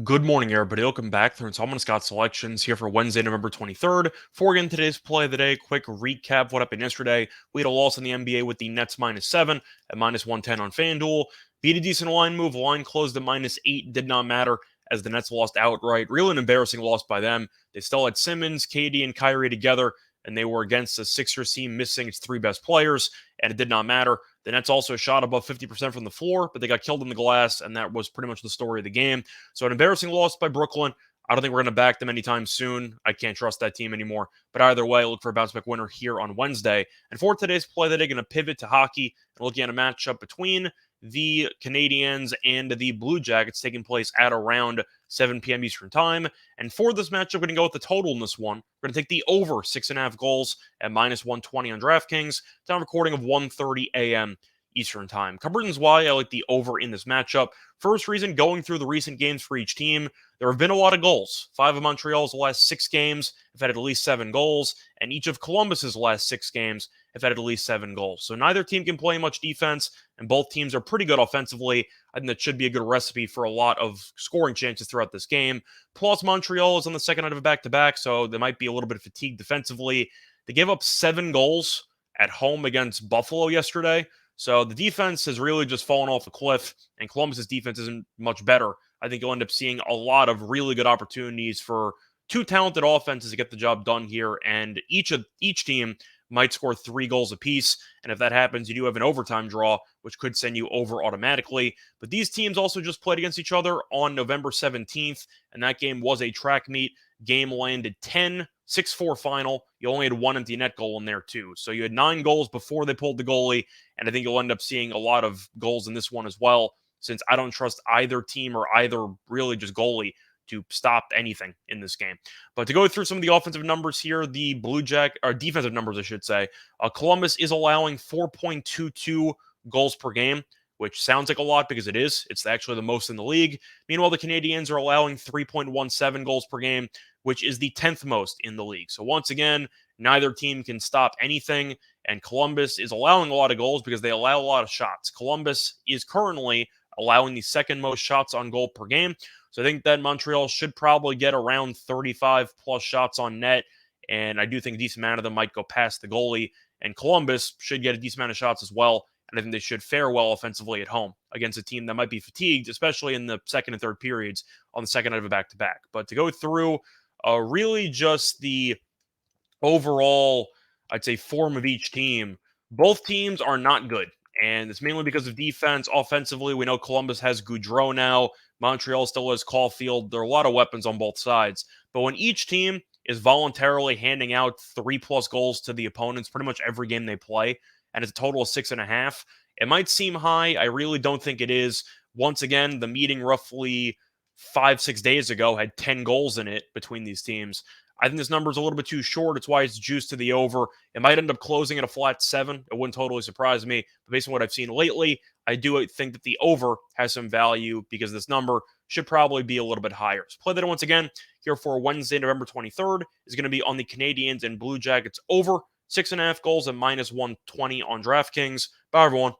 Good morning, everybody. Welcome back. Through Solomon Scott Selections here for Wednesday, November 23rd. Before we get into today's play of the day, quick recap of what happened yesterday. We had a loss in the NBA with the Nets -7 at -110 on FanDuel. Beat a decent line move. Line closed at -8. Did not matter as the Nets lost outright. Really an embarrassing loss by them. They still had Simmons, KD, and Kyrie together, and they were against the Sixers team missing its three best players, and it did not matter. The Nets also shot above 50% from the floor, but they got killed in the glass, and that was pretty much the story of the game. So an embarrassing loss by Brooklyn. I don't think we're going to back them anytime soon. I can't trust that team anymore. But either way, look for a bounce back winner here on Wednesday. And for today's play, they're going to pivot to hockey and looking at a matchup between the Canadiens and the Blue Jackets taking place at around 7 p.m. Eastern Time. And for this matchup, we're going to go with the total in this one. We're going to take the over 6.5 goals at -120 on DraftKings. Time recording of 1:30 a.m. Eastern Time. Couple reasons why I like the over in this matchup. First reason, going through the recent games for each team, there have been a lot of goals. 5 of Montreal's last 6 games have had at least 7 goals, and each of Columbus's last 6 games have had at least 7 goals. So neither team can play much defense, and both teams are pretty good offensively. I think that should be a good recipe for a lot of scoring chances throughout this game. Plus, Montreal is on the second night of a back-to-back, so they might be a little bit fatigued defensively. They gave up 7 goals at home against Buffalo yesterday. So the defense has really just fallen off a cliff, and Columbus's defense isn't much better. I think you'll end up seeing a lot of really good opportunities for two talented offenses to get the job done here, and each team might score 3 goals apiece. And if that happens, you do have an overtime draw, which could send you over automatically. But these teams also just played against each other on November 17th, and that game was a track meet. Game landed 10, 6-4 final. You only had 1 empty net goal in there, too. So you had 9 goals before they pulled the goalie, and I think you'll end up seeing a lot of goals in this one as well, since I don't trust either team or either really just goalie to stop anything in this game. But to go through some of the offensive numbers here, the Blue Jack, or defensive numbers, I should say, Columbus is allowing 4.22 goals per game, which sounds like a lot because it is. It's actually the most in the league. Meanwhile, the Canadiens are allowing 3.17 goals per game, which is the 10th most in the league. So once again, neither team can stop anything, and Columbus is allowing a lot of goals because they allow a lot of shots. Columbus is currently allowing the second most shots on goal per game. So I think that Montreal should probably get around 35 plus shots on net, and I do think a decent amount of them might go past the goalie, and Columbus should get a decent amount of shots as well, and I think they should fare well offensively at home against a team that might be fatigued, especially in the second and third periods on the second night of a back-to-back. But to go through really just the overall, I'd say, form of each team, both teams are not good. And it's mainly because of defense. Offensively, we know Columbus has Goudreau now. Montreal still has Caulfield. There are a lot of weapons on both sides. But when each team is voluntarily handing out 3+ goals to the opponents pretty much every game they play, and it's a total of 6.5, it might seem high. I really don't think it is. Once again, the meeting roughly 5-6 days ago had 10 goals in it between these teams. I think this number is a little bit too short. It's why it's juiced to the over. It might end up closing at a flat 7. It wouldn't totally surprise me. But based on what I've seen lately, I do think that the over has some value because this number should probably be a little bit higher. So play that once again here for Wednesday, November 23rd is going to be on the Canadiens and Blue Jackets over 6.5 goals at -120 on DraftKings. Bye, everyone.